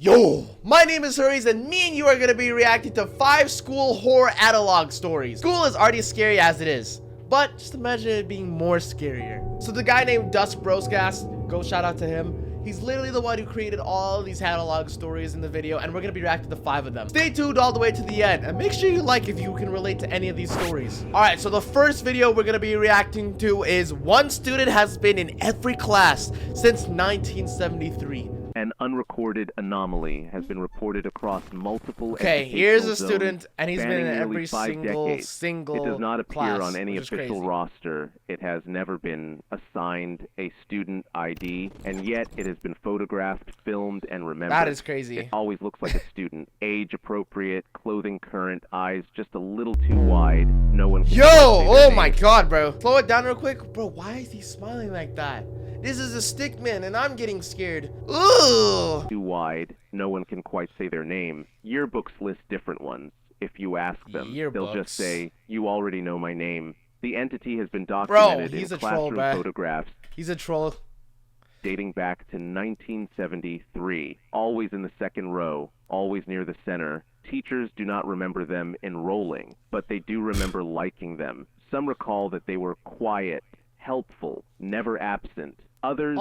Yo, my name is Hurries, and me and you are going to be reacting to 5 school horror analog stories. School is already scary as it is, but just imagine it being more scarier. So the guy named Dusk Broscast, go shout out to him. He's literally the one who created all these analog stories in the video, and we're going to be reacting to 5 of them. Stay tuned all the way to the end, and make sure you like if you can relate to any of these stories. Alright, so the first video we're going to be reacting to is one student has been in every class since 1973. An unrecorded anomaly has been reported across multiple here's a zones student, and he's been in every single It does not appear class, on any official roster. It has never been assigned a student ID, and yet it has been photographed, filmed, and remembered. That is crazy. It always looks like a student. Age appropriate, clothing current, eyes just a little too wide. No one can Yo! Oh my name. god, bro. Slow it down real quick. Bro, why is he smiling like that? This is a stick man, and I'm getting scared. Ooh! Too wide. No one can quite say their name. Yearbooks list different ones. If you ask them, they'll just say, "You already know my name." The entity has been documented in classroom photographs. He's a troll. Dating back to 1973. Always in the second row, always near the center. Teachers do not remember them enrolling, but they do remember liking them. Some recall that they were quiet, helpful, never absent. Others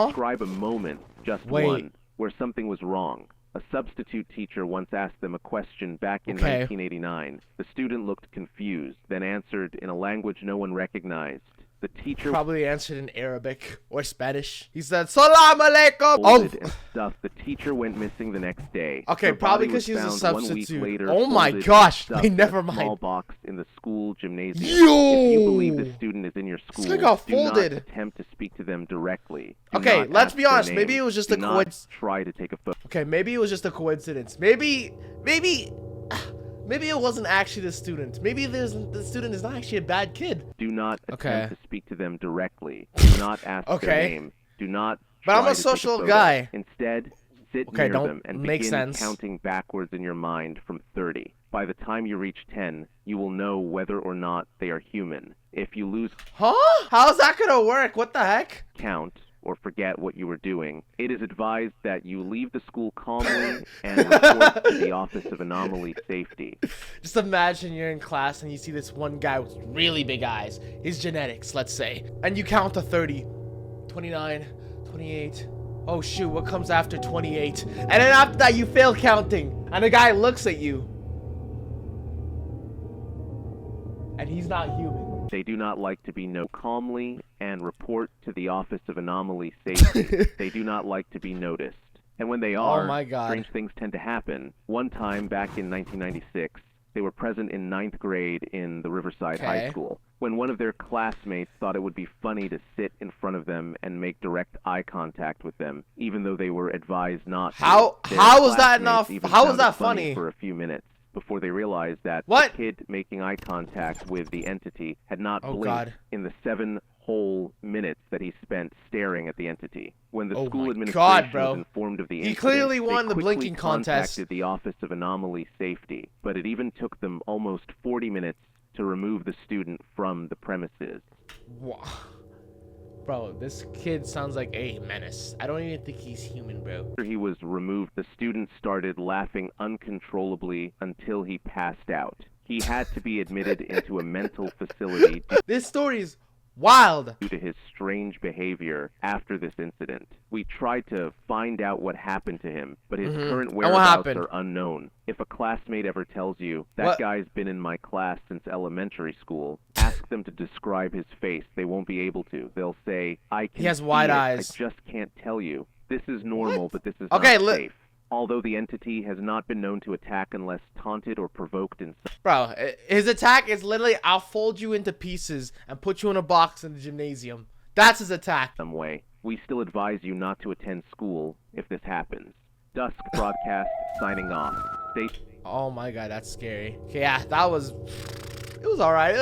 describe a moment, just one, where something was wrong. A substitute teacher once asked them a question back in 1989. The student looked confused, then answered in a language no one recognized. The teacher probably answered in Arabic or Spanish. He said, "Salam alaikum." And stuff. The teacher went missing the next day. Okay, probably because she's a substitute. 1 week later, oh my gosh! Wait, never mind. Small box in the school gymnasium. Yo! If you believe the student is in your school, do not attempt to speak to them directly. Okay, let's be honest. Maybe it was just a coincidence. Try to take a photo. Okay, maybe it was just a coincidence. Maybe it wasn't actually the student. Maybe the student is not actually a bad kid. Do not attempt to speak to them directly. Do not ask their name. Do not. But I'm a social guy. Instead, sit near them and begin counting backwards in your mind from 30. By the time you reach 10, you will know whether or not they are human. If you lose how's that gonna work? What the heck? Count or forget what you were doing, it is advised that you leave the school calmly and report to the Office of Anomaly Safety. Just imagine you're in class and you see this one guy with really big eyes. His genetics, let's say. And you count to 30, 29, 28. Oh shoot, what comes after 28? And then after that you fail counting. And the guy looks at you. And he's not human. They do not like to be known. Calmly and report to the Office of Anomaly Safety. They do not like to be noticed. And when they are, strange things tend to happen. One time back in 1996, they were present in 9th grade in the Riverside High School. When one of their classmates thought it would be funny to sit in front of them and make direct eye contact with them, even though they were advised not to. How was that enough? How was that funny? For a few minutes, before they realized that the kid making eye contact with the entity had not blinked in the 7 whole minutes that he spent staring at the entity. When the school administration was informed of the incident, he clearly won they the blinking contest. Contacted the Office of Anomaly Safety, but it even took them almost 40 minutes to remove the student from the premises. Wow. Bro, this kid sounds like a menace. I don't even think he's human, bro. After he was removed, the student started laughing uncontrollably until he passed out. He had to be admitted into a mental facility. This story is wild. Due to his strange behavior after this incident. We tried to find out what happened to him, but his current whereabouts are unknown. If a classmate ever tells you, that guy's been in my class since elementary school, ask them to describe his face. They won't be able to. They'll say, he has wide eyes. I just can't tell you. This is normal, but this is not safe. Although the entity has not been known to attack unless taunted or provoked in some... Bro, his attack is literally, I'll fold you into pieces and put you in a box in the gymnasium. That's his attack. Some way. We still advise you not to attend school if this happens. Dusk Broadcast signing off. Oh my god, that's scary. Okay, yeah, that was... It was alright.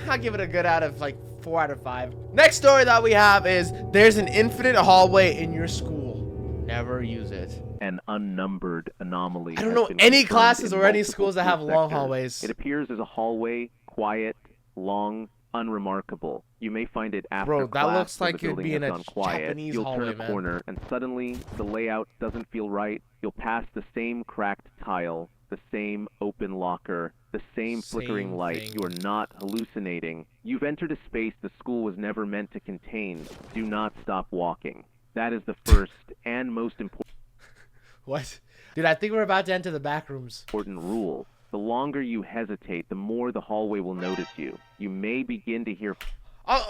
I'll give it a good out of like 4 out of 5. Next story that we have is, there's an infinite hallway in your school. Never use it. An unnumbered anomaly. I don't know any classes or any schools that have long hallways. It appears as a hallway, quiet, long, unremarkable. You may find it after Bro, that class looks when like the it'd building be in has a gone quiet. Japanese You'll hallway, turn a man. corner and suddenly the layout doesn't feel right. You'll pass the same cracked tile, the same open locker, the same flickering light. thing. You are not hallucinating. You've entered a space the school was never meant to contain. Do not stop walking. That is the first and most What? Dude, I think we're about to enter the back rooms. important rule. The longer you hesitate, the more the hallway will notice you. You may begin to hear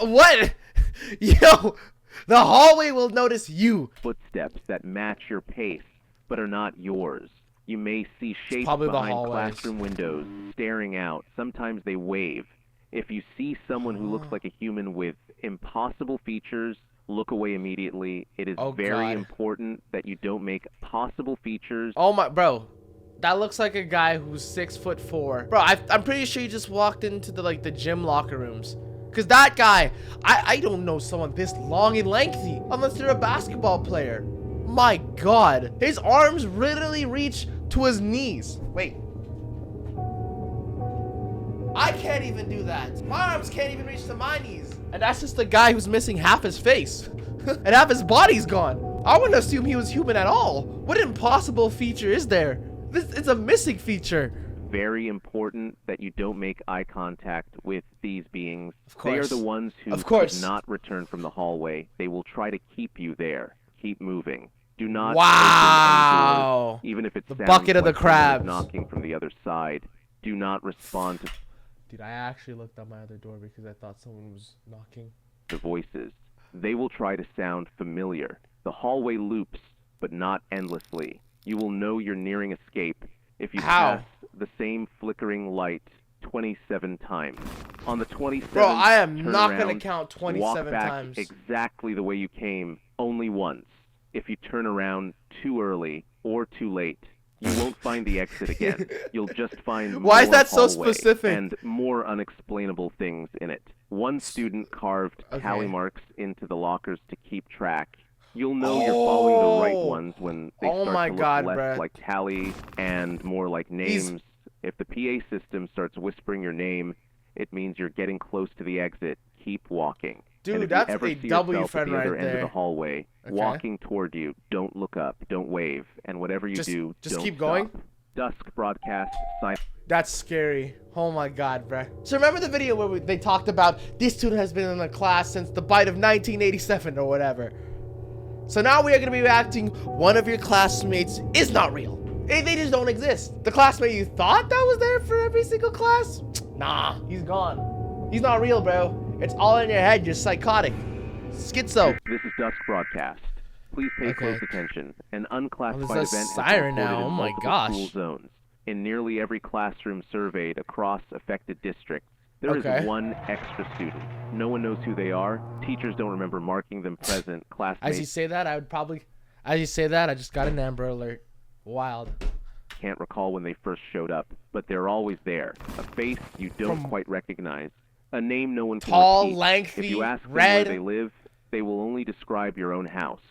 What? Yo, the hallway will notice you. footsteps that match your pace, but are not yours. You may see shapes probably the behind hallways. classroom windows, staring out. Sometimes they wave. If you see someone who looks like a human with impossible features, look away immediately. It is very God. important that you don't make possible features. Oh my, bro. That looks like a guy who's 6'4". Bro, I'm pretty sure you just walked into the gym locker rooms. Cause that guy, I don't know someone this long and lengthy unless they're a basketball player. My God, his arms literally reach to his knees. Wait, I can't even do that. My arms can't even reach to my knees. And that's just the guy who's missing half his face and half his body's gone. I wouldn't assume he was human at all. What impossible feature is there? It's a missing feature. Very important that you don't make eye contact with these beings. Of course. They are the ones who could not return from the hallway. They will try to keep you there. Keep moving. Do not open any doors, even if it's the bucket of the crabs knocking from the other side. Do not respond to Dude, I actually looked out my other door because I thought someone was knocking. the voices. They will try to sound familiar. The hallway loops, but not endlessly. You will know you're nearing escape if you pass the same flickering light 27 times. On the 27th, bro, I am not going to count 27 walk back times. Exactly the way you came, only once. If you turn around too early or too late, you won't find the exit again. You'll just find more Why is that so hallway specific? and more unexplainable things in it. One student carved tally marks into the lockers to keep track. You'll know you're following the right ones when they start to look less like tally and more like names. If the PA system starts whispering your name, it means you're getting close to the exit. Keep walking. Dude, that's a W friend right there. End of the hallway, walking toward you. Don't look up. Don't wave. And whatever you do, just keep stop. going. Dusk broadcast. That's scary. Oh my God, bruh. So remember the video where they talked about this student has been in the class since the bite of 1987 or whatever. So now we are going to be reacting. One of your classmates is not real. They just don't exist. The classmate you thought that was there for every single class? Nah, he's gone. He's not real, bro. It's all in your head. You're psychotic. Schizo. This is Dusk Broadcast. Please pay close attention. An unclassified there's a event siren has been now. reported Oh in my multiple gosh. school zones. In nearly every classroom surveyed across affected districts, there is one extra student. No one knows who they are. Teachers don't remember marking them present. Classmates. As you say that, I just got an Amber Alert. Wild. Can't recall when they first showed up, but they're always there. A face you don't quite recognize. A name no one can repeat. Lengthy, if you ask them red. where they live, they will only describe your own house,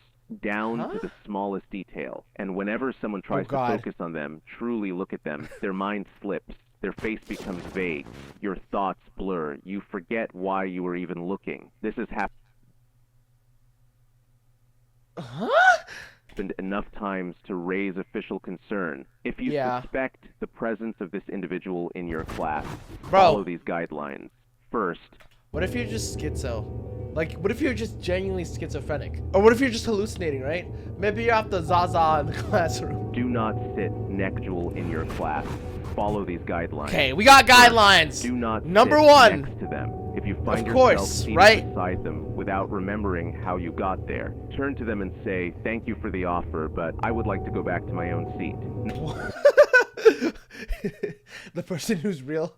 down to the smallest detail. And whenever someone tries to focus on them, truly look at them, their mind slips. Their face becomes vague. Your thoughts blur. You forget why you were even looking. This has happened enough times to raise official concern. If you suspect the presence of this individual in your class, follow these guidelines. First, what if you're just schizo? Like, what if you're just genuinely schizophrenic? Or what if you're just hallucinating, right? Maybe you're off the Zaza in the classroom. Do not sit next in your class. Follow these guidelines. Okay, we got guidelines. Do not Number sit one. next to them. If you find yourself seated beside them without remembering how you got there, turn to them and say, "Thank you for the offer, but I would like to go back to my own seat." The person who's real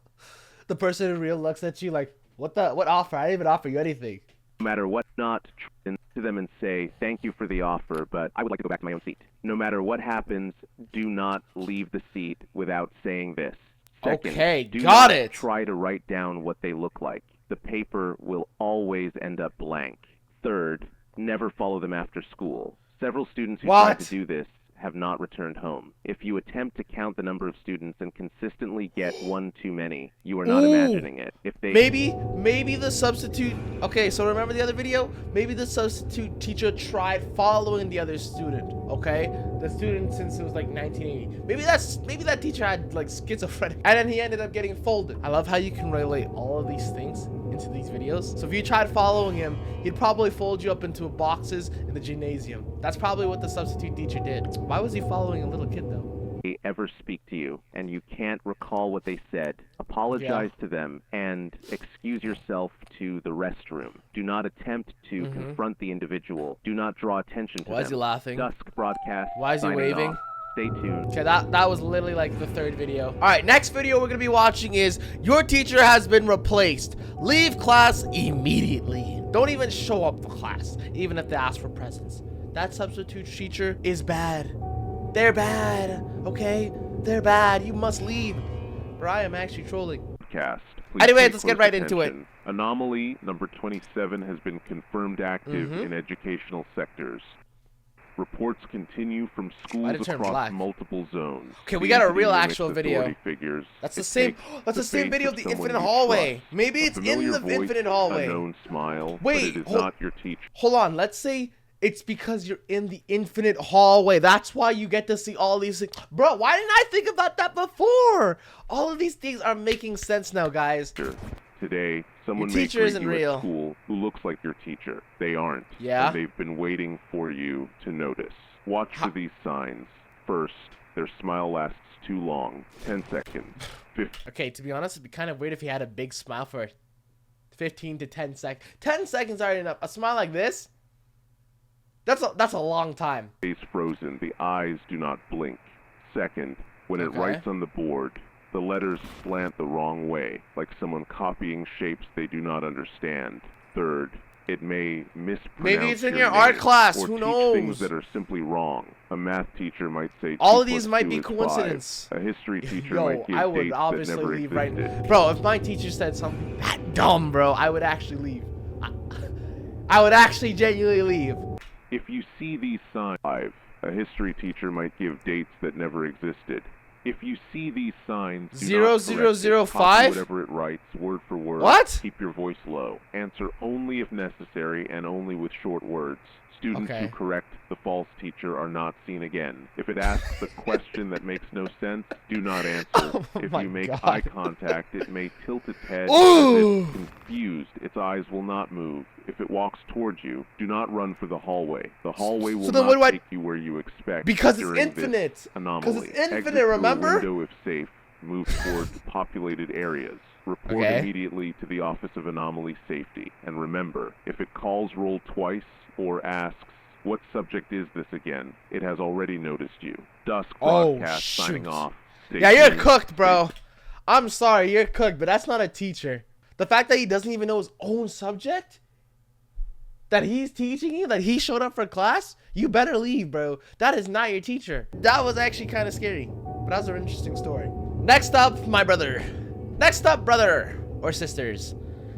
looks at you like, what offer? I didn't even offer you anything. No matter what, not turn to them and say, "Thank you for the offer, but I would like to go back to my own seat." No matter what happens, do not leave the seat without saying this. Second, do not try to write down what they look like. The paper will always end up blank. Third, never follow them after school. Several students who tried to do this have not returned home. If you attempt to count the number of students and consistently get one too many, you are not imagining it. If they maybe the substitute. Okay, so remember the other video? Maybe the substitute teacher tried following the other student. Okay, the student since it was like 1980. Maybe that teacher had like schizophrenic, and then he ended up getting folded. I love how you can relate all of these things into these videos. So if you tried following him, he'd probably fold you up into boxes in the gymnasium. That's probably what the substitute teacher did. Why was he following a little kid though? They ever speak to you and you can't recall what they said, apologize to them and excuse yourself to the restroom. Do not attempt to confront the individual. Do not draw attention to them. Why is he laughing? Dusk broadcast. Why is he waving? Off. Stay tuned. Okay, that was literally like the third video. All right, next video we're gonna be watching is your teacher has been replaced. Leave class immediately. Don't even show up for class, even if they ask for presents. That substitute teacher is bad. They're bad, okay? They're bad. You must leave. Bro, I am actually trolling. Anyways, let's get right into it. Anomaly number 27 has been confirmed active in educational sectors. Reports continue from schools across multiple zones. Okay, we got a real actual video. That's the same. That's the same video of the infinite hallway. Maybe it's in the infinite hallway. Unknown smile. Wait, but it is not your teacher. Hold on. Let's say it's because you're in the infinite hallway. That's why you get to see all these things. Bro, why didn't I think about that before? All of these things are making sense now, guys. Today, someone may greet you at school who looks like your teacher. They aren't. Yeah. And they've been waiting for you to notice. Watch for these signs. First, their smile lasts too long. 10 seconds. 15. Okay, to be honest, it'd be kind of weird if he had a big smile for 15 to 10 seconds. 10 seconds already enough. A smile like this? That's a long time. Face frozen. The eyes do not blink. Second, when it writes on the board, the letters slant the wrong way, like someone copying shapes they do not understand. Third, it may mispronounce Maybe it's in your name art class. or Who teach knows? things that are simply wrong. A math teacher might say all 2 of these plus might 2 be is coincidence. 5. A history teacher Yo, might give I would dates obviously that never leave existed. right. Bro, if my teacher said something that dumb, bro, I would actually leave. I would actually genuinely leave. If you see these signs, a history teacher might give dates that never existed. If you see these signs, do not correct it. Copy whatever it writes, word for word. What? Keep your voice low. Answer only if necessary and only with short words. Students who correct the false teacher are not seen again. If it asks a question that makes no sense, do not answer. If you make eye contact, it may tilt its head. If it's confused, its eyes will not move. If it walks towards you, do not run for the hallway. The hallway will not take you where you expect. Because it's infinite. Because it's infinite, remember? Exit through a window if safe. Move towards populated areas. Report immediately to the Office of Anomaly Safety. And remember, if it calls roll twice or asks, what subject is this again? It has already noticed you. Dusk broadcast signing off. Yeah, you're cooked, bro. I'm sorry, you're cooked, but that's not a teacher. The fact that he doesn't even know his own subject? That he's teaching you? That he showed up for class? You better leave, bro. That is not your teacher. That was actually kind of scary, but that was an interesting story. Next up, my brother. Next up, brother or sisters.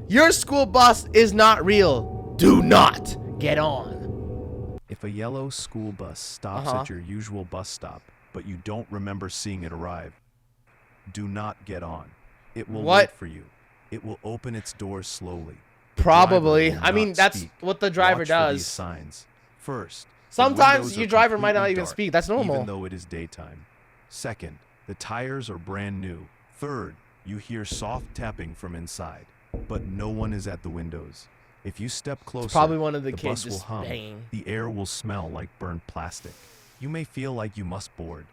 Your school bus is not real. Do not get on. If a yellow school bus stops at your usual bus stop, but you don't remember seeing it arrive, do not get on. It will wait for you. It will open its doors slowly. Probably. I mean, that's what the driver does. These signs. First, sometimes your driver might not even speak. That's normal. Even though it is daytime. Second, the tires are brand new. Third, you hear soft tapping from inside, but no one is at the windows. If you step closer, it's probably one of the bus kids will just hum. banging. The air will smell like burnt plastic. You may feel like you must board.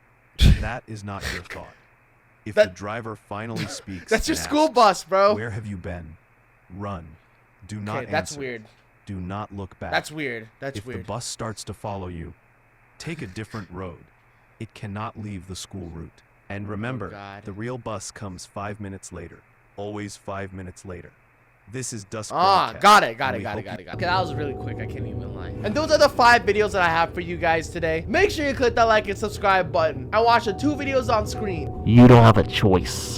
That is not your thought. If the driver finally speaks, that's your school bus, bro. Where have you been? Run. Do not answer. That's weird. Do not look back. That's weird. That's weird. If the bus starts to follow you, take a different road. It cannot leave the school route. And remember, the real bus comes 5 minutes later. Always 5 minutes later. This is Dusk Broadcast. Got it. Okay, that was really quick. I can't even lie. And those are the 5 videos that I have for you guys today. Make sure you click that like and subscribe button and watch the 2 videos on screen. You don't have a choice.